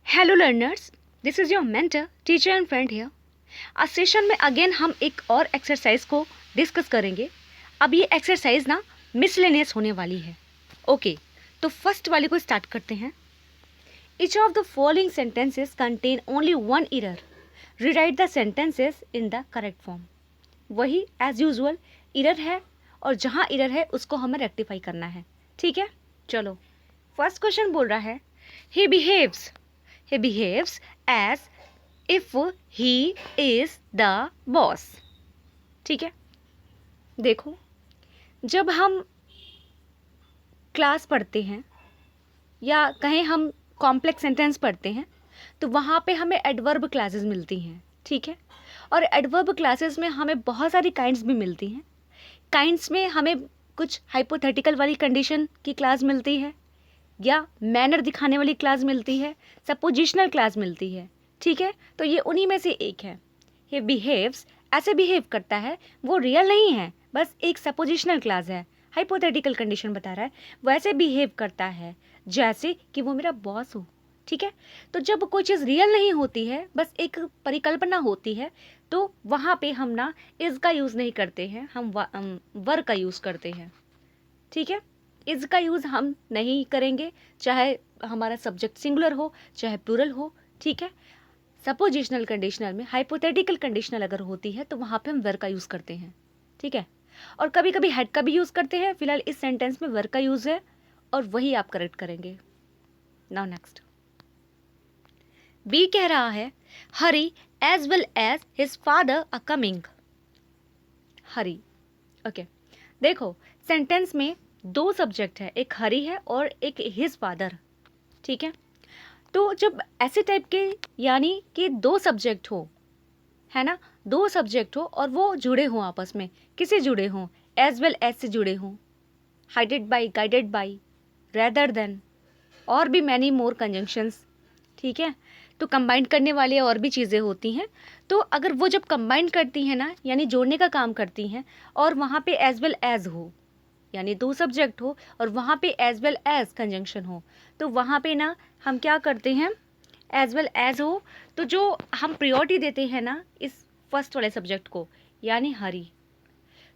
Hello learners, this is your mentor teacher and friend here. आज session में again हम एक और एक्सरसाइज को डिस्कस करेंगे। अब ये एक्सरसाइज ना मिसलेनियस होने वाली है। ओके, तो फर्स्ट वाले को स्टार्ट करते हैं। Each of the following sentences contain only one error, rewrite the sentences in the correct form. वही एज यूजुअल एरर है और जहाँ एरर है उसको हमें रेक्टिफाई करना है। ठीक है, चलो फर्स्ट क्वेश्चन बोल रहा है he behaves as if he is the boss। ठीक है, देखो जब हम क्लास पढ़ते हैं या कहें हम कॉम्प्लेक्स सेंटेंस पढ़ते हैं तो वहाँ पे हमें एडवर्ब क्लासेस मिलती हैं। ठीक है, और एडवर्ब क्लासेस में हमें बहुत सारी काइंड्स भी मिलती हैं। काइंड्स में हमें कुछ हाइपोथेटिकल वाली कंडीशन की क्लास मिलती है या मैनर दिखाने वाली क्लास मिलती है, सपोजिशनल क्लास मिलती है। ठीक है, तो ये उन्हीं में से एक है। ही बिहेव्स, ऐसे बिहेव करता है, वो रियल नहीं है, बस एक सपोजिशनल क्लास है, हाइपोथेटिकल कंडीशन बता रहा है। वैसे बिहेव करता है जैसे कि वो मेरा बॉस हो। ठीक है, तो जब कोई चीज़ रियल नहीं होती है, बस एक परिकल्पना होती है, तो वहाँ पे हम ना इज का यूज़ नहीं करते हैं, हम वर का यूज़ करते हैं। ठीक है, इज का यूज़ हम नहीं करेंगे, चाहे हमारा सब्जेक्ट सिंगुलर हो चाहे प्लूरल हो। ठीक है, सपोजिशनल कंडीशनल में हाइपोथेटिकल कंडीशनल अगर होती है तो वहाँ पे हम वर का यूज़ करते हैं। ठीक है, और कभी कभी हैड का भी यूज़ करते हैं। फिलहाल इस सेंटेंस में वर का यूज़ है और वही आप करेक्ट करेंगे। नाउ नेक्स्ट, बी कह रहा है Hari as well as his father are coming. Hari, okay, देखो सेंटेंस में दो सब्जेक्ट है, एक हरी है और एक हिज फादर। ठीक है, तो जब ऐसे टाइप के यानी कि दो सब्जेक्ट हो, है ना, दो सब्जेक्ट हो और वो जुड़े हों आपस में, किसे जुड़े हों, एज वेल एज से जुड़े हों, headed by, guided by, rather than, और भी मैनी मोर कंजंक्शंस। ठीक है, तो कंबाइन करने वाले और भी चीज़ें होती हैं। तो अगर वो जब कंबाइन करती हैं ना, यानी जोड़ने का काम करती हैं, और वहाँ पे एज वेल एज हो, यानी दो सब्जेक्ट हो और वहाँ पे एज वेल एज कंजंक्शन हो, तो वहाँ पे ना हम क्या करते हैं, एज वेल एज हो तो जो हम प्रियोरिटी देते हैं ना इस फर्स्ट वाले सब्जेक्ट को, यानी हरी,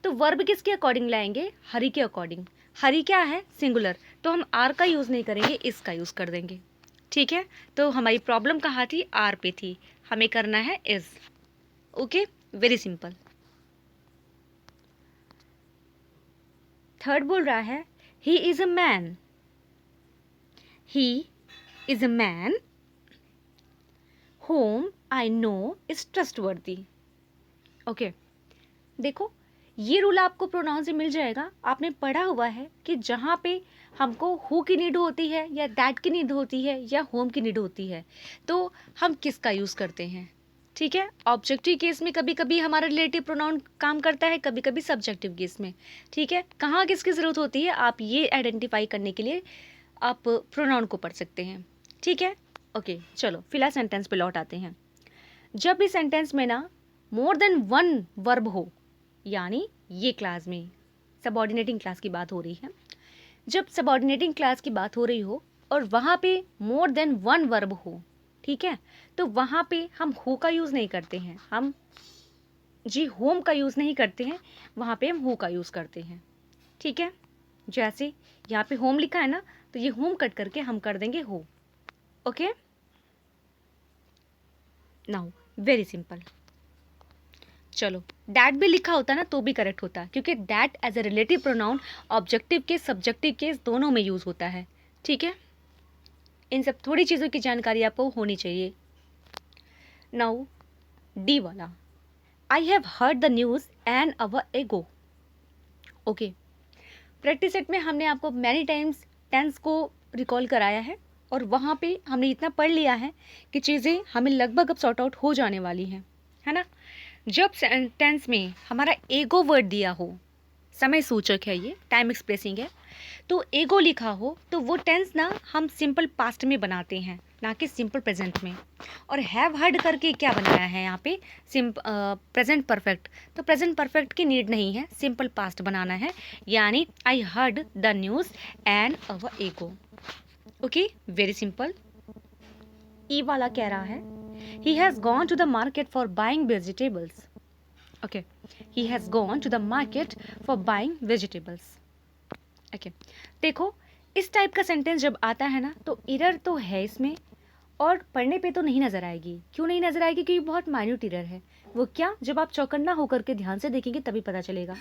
तो वर्ब किसके अकॉर्डिंग लाएंगे, हरी के अकॉर्डिंग। हरी क्या है, सिंगुलर, तो हम आर का यूज़ नहीं करेंगे, इसका यूज़ कर देंगे। ठीक है, तो हमारी प्रॉब्लम कहाँ थी, आर पे थी, हमें करना है is. Okay, very simple. Third बोल रहा है he is a man. He is a man whom I know is trustworthy। Okay, देखो ये रूल आपको प्रोनाउन से मिल जाएगा। आपने पढ़ा हुआ है कि जहाँ पे हमको हु की नीड होती है या दैट की नीड होती है या होम की नीड होती है तो हम किसका यूज़ करते हैं। ठीक है, ऑब्जेक्टिव केस में कभी कभी हमारा रिलेटिव प्रोनाउन काम करता है, कभी कभी सब्जेक्टिव केस में। ठीक है, कहाँ किसकी ज़रूरत होती है आप ये आइडेंटिफाई करने के लिए आप प्रोनाउन को पढ़ सकते हैं। ठीक है, ओके, चलो फिलहाल सेंटेंस पे लौट आते हैं। जब इस सेंटेंस में ना मोर देन वन वर्ब हो, यानी ये क्लास में सबऑर्डिनेटिंग क्लास की बात हो रही है, जब सबऑर्डिनेटिंग क्लास की बात हो रही हो और वहाँ पे मोर देन वन वर्ब हो, ठीक है, तो वहाँ पे हम हु का यूज़ नहीं करते हैं, हम जी होम का यूज़ नहीं करते हैं, वहाँ पे हम हु का यूज़ करते हैं। ठीक है, जैसे यहाँ पे होम लिखा है ना, तो ये होम कट करके हम कर देंगे हो। Okay, now very simple. चलो दैट भी लिखा होता ना तो भी करेक्ट होता, क्योंकि that as a relative pronoun objective case subjective case दोनों में यूज़ होता है। ठीक है, इन सब थोड़ी चीज़ों की जानकारी आपको होनी चाहिए। नाउ डी वाला, I have heard the news an hour ago. Okay, practice set में हमने आपको मैनी टाइम्स टेंस को रिकॉल कराया है और वहाँ पे हमने इतना पढ़ लिया है कि चीज़ें हमें लगभग अब सॉर्ट आउट हो जाने वाली हैं, है ना। जब सेंटेंस में हमारा एगो वर्ड दिया हो, समय सूचक है, ये टाइम एक्सप्रेसिंग है, तो एगो लिखा हो तो वो टेंस ना हम सिंपल पास्ट में बनाते हैं, ना कि सिंपल प्रेजेंट में। और हैव हर्ड करके क्या बनाया है यहाँ पे, प्रेजेंट परफेक्ट, तो प्रेजेंट परफेक्ट की नीड नहीं है, सिंपल पास्ट बनाना है, यानी I heard the news and hour ago. Okay, very simple. ई वाला कह रहा है he has gone to the market for buying vegetables. Okay, he has gone to the market for buying vegetables. Okay, देखो इस type का sentence जब आता है ना तो एरर तो है इसमें, और पढ़ने पे तो नहीं नज़र आएगी। क्यों नहीं नज़र आएगी? क्योंकि बहुत माइन्यूट एरर है। वो क्या? जब आप चौकन्ना होकर के ध्यान से देखेंगे तभी पता चलेगा।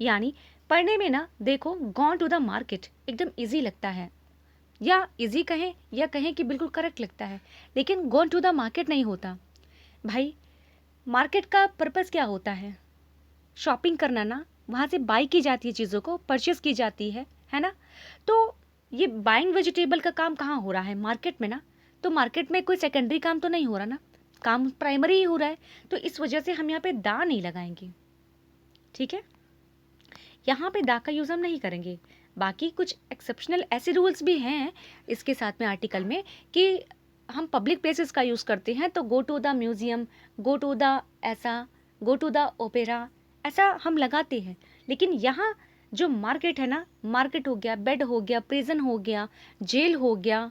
यानी पढ़ने में ना देखो गॉन टू द मार्केट एकदम ईजी लगता है, या इजी कहें या कहें कि बिल्कुल करेक्ट लगता है, लेकिन गॉन टू द मार्केट नहीं होता भाई। मार्केट का पर्पस क्या होता है? शॉपिंग करना ना, वहाँ से बाई की जाती है, चीज़ों को परचेस की जाती है ना। तो ये बाइंग वेजिटेबल का काम कहाँ हो रहा है? मार्केट में ना। तो मार्केट में कोई सेकेंडरी काम तो नहीं हो रहा ना, काम प्राइमरी ही हो रहा है। तो इस वजह से हम यहाँ पे दा नहीं लगाएंगे, ठीक है। यहाँ पे दा का यूज़ हम नहीं करेंगे। बाकी कुछ एक्सेप्शनल ऐसे रूल्स भी हैं इसके साथ में आर्टिकल में कि हम पब्लिक प्लेसेस का यूज़ करते हैं, तो go to the museum, go to the ऐसा, गो टू द ओपेरा, ऐसा हम लगाते हैं। लेकिन यहाँ जो मार्केट है ना, मार्केट हो गया, बेड हो गया, प्रिजन हो गया, जेल हो गया,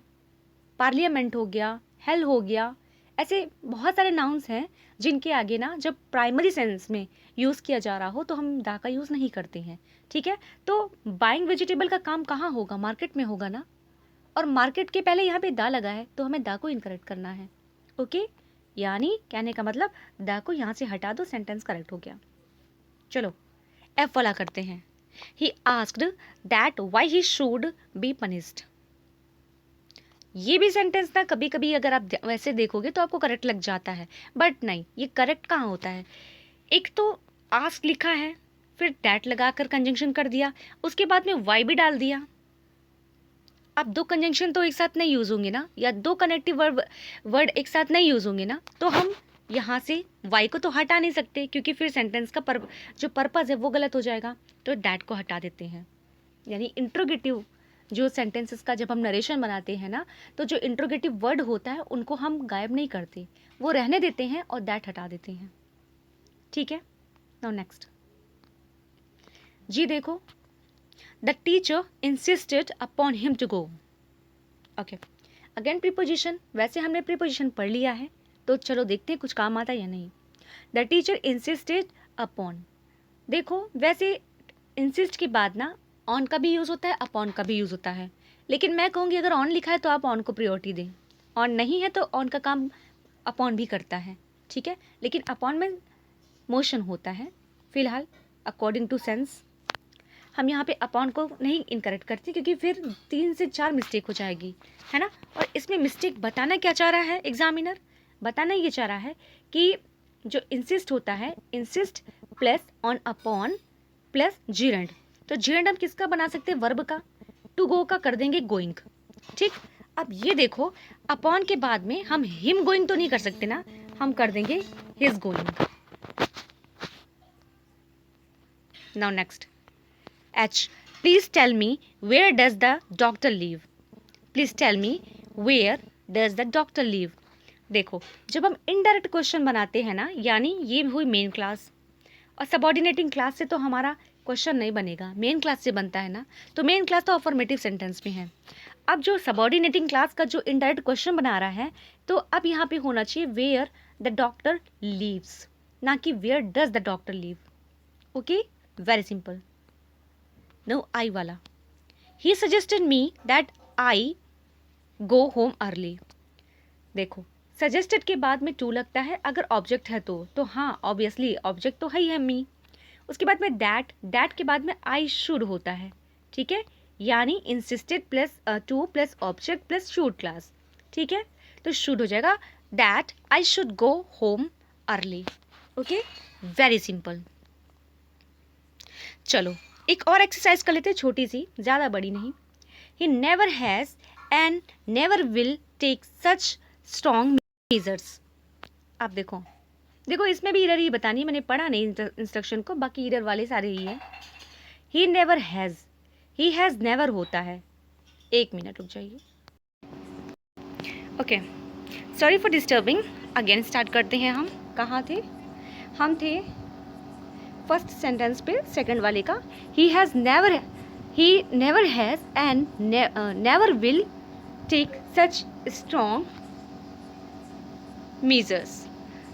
पार्लियामेंट हो गया, हेल हो गया, ऐसे बहुत सारे नाउन्स हैं जिनके आगे ना जब प्राइमरी सेंस में यूज़ किया जा रहा हो तो हम दा का यूज़ नहीं करते हैं, ठीक है। तो बाइंग वेजिटेबल का काम कहाँ होगा? मार्केट में होगा ना, और मार्केट के पहले यहाँ पे दा लगा है तो हमें दा को इनकरेक्ट करना है। ओके, यानी कहने का मतलब दा को यहाँ से हटा दो, सेंटेंस करेक्ट हो गया। चलो एफ वाला करते हैं। He asked that why he should be punished. ये भी सेंटेंस ना कभी कभी अगर आप वैसे देखोगे तो आपको करेक्ट लग जाता है, बट नहीं, ये करेक्ट कहाँ होता है? एक तो आस्क लिखा है, फिर दैट लगाकर कंजंक्शन कर दिया, उसके बाद में वाई भी डाल दिया। अब दो कंजंक्शन तो एक साथ नहीं यूज़ होंगे ना, या दो कनेक्टिव वर्ड एक साथ नहीं यूज़ होंगे ना, तो हम यहाँ से वाई को तो हटा नहीं सकते क्योंकि फिर सेंटेंस का जो पर्पज़ है वो गलत हो जाएगा। तो दैट को हटा देते हैं। यानी इंट्रोगेटिव जो सेंटेंसेस का जब हम नरेशन बनाते हैं ना, तो जो इंट्रोगेटिव वर्ड होता है उनको हम गायब नहीं करते, वो रहने देते हैं और दैट हटा देते हैं, ठीक है। नाउ नेक्स्ट जी देखो, the teacher insisted upon him to go. Okay, again preposition. वैसे हमने प्रीपोजिशन पढ़ लिया है तो चलो देखते हैं कुछ काम आता है या नहीं। द टीचर इंसिस्टेड अपॉन, देखो वैसे इंसिस्ट के बाद ना ऑन का भी यूज़ होता है, अपॉन का भी यूज़ होता है, लेकिन मैं कहूँगी अगर ऑन लिखा है तो आप ऑन को प्रायोरिटी दें, ऑन नहीं है तो ऑन का काम अपॉन भी करता है, ठीक है। लेकिन अपॉन में मोशन होता है फिलहाल, अकॉर्डिंग टू सेंस। हम यहाँ पे अपॉन को नहीं इनकरेक्ट करते क्योंकि फिर 3 से 4 मिस्टेक हो जाएगी, है ना। और इसमें मिस्टेक बताना क्या चाह रहा है एग्जामिनर? बताना ये चाह रहा है कि जो इंसिस्ट होता है, insist plus on upon plus जीरेंड, तो जीरेंड हम किसका बना सकते हैं? वर्ब का। टू गो का कर देंगे गोइंग, ठीक। अब ये देखो, अपॉन के बाद में हम हिम गोइंग तो नहीं कर सकते ना, हम कर देंगे his going. Now next H, please tell me where does the doctor live. Please tell me where does the doctor live. देखो जब हम इनडायरेक्ट क्वेश्चन बनाते हैं ना, यानी ये हुई मेन क्लास, और सबऑर्डिनेटिंग क्लास से तो हमारा क्वेश्चन नहीं बनेगा, मेन क्लास से बनता है ना, तो मेन क्लास तो अफर्मेटिव सेंटेंस में है। अब जो सबऑर्डिनेटिंग क्लास का जो इनडायरेक्ट क्वेश्चन बना रहा है, तो अब यहाँ पे होना चाहिए वेयर द डॉक्टर लीव्स, ना कि where does the doctor leave. Okay, very simple. No I वाला, he suggested me that I go home early. देखो सजेस्टेड के बाद में टू लगता है अगर ऑब्जेक्ट है तो हाँ ऑब्वियसली ऑब्जेक्ट तो है ही है मी। उसके बाद में दैट के बाद में आई शुड होता है, ठीक है। यानी insisted plus two plus object plus should class, ठीक है। तो शुड हो जाएगा that I should go home early. Okay, very simple. चलो एक और एक्सरसाइज कर लेते हैं, छोटी सी, ज़्यादा बड़ी नहीं। He never has and never will take such strong measures. आप देखो इसमें भी इरर ही बतानी है, मैंने पढ़ा नहीं इंस्ट्रक्शन को, बाकी इरर वाले सारे ही है। ही never has, he has never होता है। एक मिनट रुक जाइए। Okay, sorry for disturbing. Again start करते हैं। हम कहाँ थे? हम थे फर्स्ट सेंटेंस पे, सेकंड वाले का। He never has and never will take such strong measures.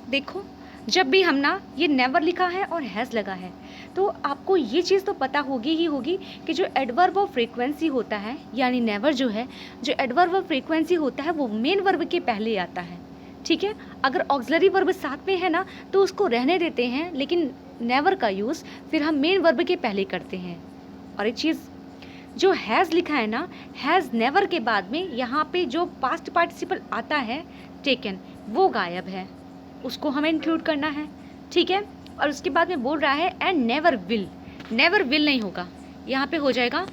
देखो जब भी हम ना ये नेवर लिखा है और हैज़ लगा है तो आपको ये चीज़ तो पता होगी ही होगी कि जो एडवर्ब ऑफ फ्रीक्वेंसी होता है यानी नेवर जो है, जो एडवर्ब ऑफ फ्रीक्वेंसी होता है वो मेन वर्ब के पहले आता है। ठीक है, अगर ऑक्सिलरी वर्ब साथ में है ना तो उसको रहने देते हैं, लेकिन नेवर का यूज़ फिर हम मेन वर्ब के पहले करते हैं। और एक चीज़ जो हैज़ लिखा है ना, हैज़ नेवर के बाद में यहाँ पे जो पास्ट पार्टिसिपल आता है टेकन, वो गायब है, उसको हमें इंक्लूड करना है। ठीक है, और उसके बाद में बोल रहा है and never will. Never will नहीं होगा, यहाँ पे हो जाएगा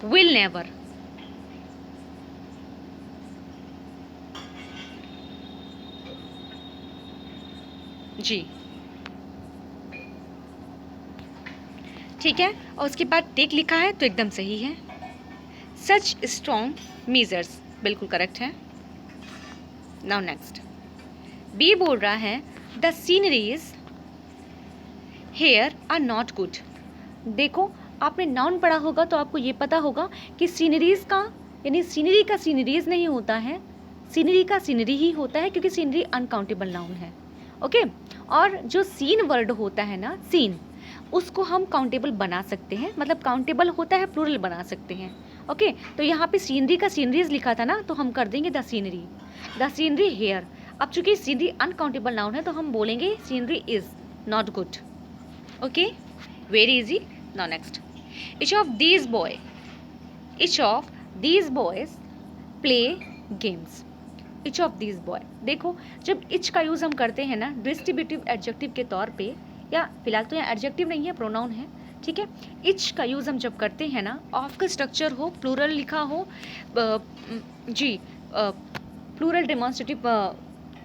विल नेवर। जी ठीक है, और उसके बाद टेक लिखा है तो एकदम सही है। सच स्ट्रॉन्ग मीजर्स बिल्कुल करेक्ट है। नाउ नेक्स्ट बी बोल रहा है the sceneries here are not good. देखो आपने नाउन पढ़ा होगा तो आपको ये पता होगा कि सीनरीज का यानी सीनरी का सीनरीज नहीं होता है, सीनरी का सीनरी ही होता है, क्योंकि सीनरी अनकाउंटेबल नाउन है। ओके, और जो सीन वर्ड होता है ना, सीन, उसको हम काउंटेबल बना सकते हैं, मतलब काउंटेबल होता है प्लूरल बना सकते हैं। ओके, तो यहाँ पे सीनरी का सीनरीज लिखा था ना तो हम कर देंगे द सीनरी हेयर। अब चूंकि सीनरी अनकाउंटेबल नाउन है तो हम बोलेंगे scenery is not good. Okay, very easy. Now next each of these boys play games। each of these boy, देखो जब each का यूज़ हम करते हैं ना डिस्ट्रीब्यूटिव एडजेक्टिव के तौर पे, या फिलहाल तो यहाँ एडजेक्टिव नहीं है, प्रोनाउन है। ठीक है, each का यूज़ हम जब करते हैं ना, ऑफ का स्ट्रक्चर हो, प्लूरल लिखा हो, जी प्लूरल डेमोन्स्ट्रेटिव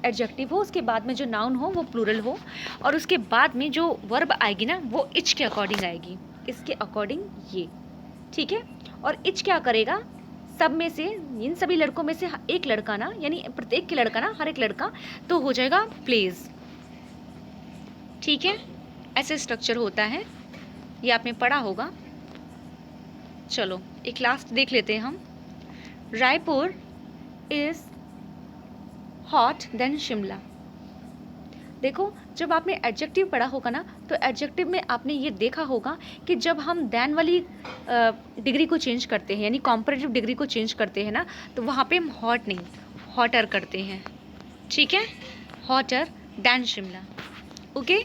एडजेक्टिव हो, उसके बाद में जो नाउन हो वो प्लूरल हो, और उसके बाद में जो वर्ब आएगी ना वो इच के अकॉर्डिंग आएगी, इसके अकॉर्डिंग ये। ठीक है, और इच क्या करेगा, सब में से, इन सभी लड़कों में से एक लड़का ना, यानी प्रत्येक के लड़का ना, हर एक लड़का, तो हो जाएगा प्लेज। ठीक है, ऐसे स्ट्रक्चर होता है, ये आपने पढ़ा होगा। चलो एक लास्ट देख लेते हैं हम। Raipur is hot then Shimla. देखो जब आपने एडजेक्टिव पढ़ा होगा ना तो एडजेक्टिव में आपने ये देखा होगा कि जब हम देन वाली डिग्री को चेंज करते हैं, यानी कॉम्परेटिव डिग्री को चेंज करते हैं ना, तो वहाँ पे हम हॉट नहीं हॉटर करते हैं। ठीक है, hotter then Shimla. Okay,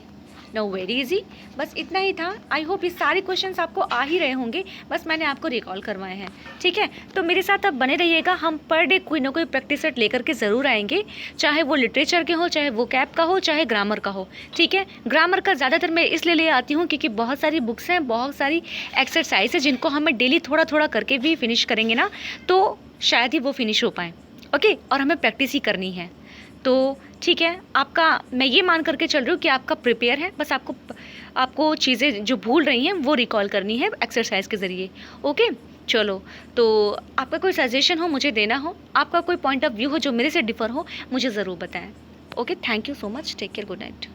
know very easy. बस इतना ही था। आई होप ये सारे क्वेश्चंस आपको आ ही रहे होंगे, बस मैंने आपको रिकॉल करवाए हैं। ठीक है, तो मेरे साथ आप बने रहिएगा, हम पर डे कोई ना कोई प्रैक्टिस सेट लेकर के ज़रूर आएंगे, चाहे वो लिटरेचर के हो, चाहे वो कैप का हो, चाहे ग्रामर का हो। ठीक है, ग्रामर का ज़्यादातर मैं इसलिए ले आती हूँ क्योंकि बहुत सारी बुक्स हैं, बहुत सारी एक्सरसाइज है जिनको हमें डेली थोड़ा थोड़ा करके भी फिनिश करेंगे ना तो शायद ही वो फिनिश हो पाएँ। ओके, और हमें प्रैक्टिस ही करनी है। तो ठीक है, आपका मैं ये मान करके चल रही हूँ कि आपका प्रिपेयर है, बस आपको चीज़ें जो भूल रही हैं वो रिकॉल करनी है एक्सरसाइज के ज़रिए। ओके, चलो, तो आपका कोई सजेशन हो मुझे देना हो, आपका कोई पॉइंट ऑफ व्यू हो जो मेरे से डिफ़र हो, मुझे ज़रूर बताएं। Okay, thank you so much, take care, good night.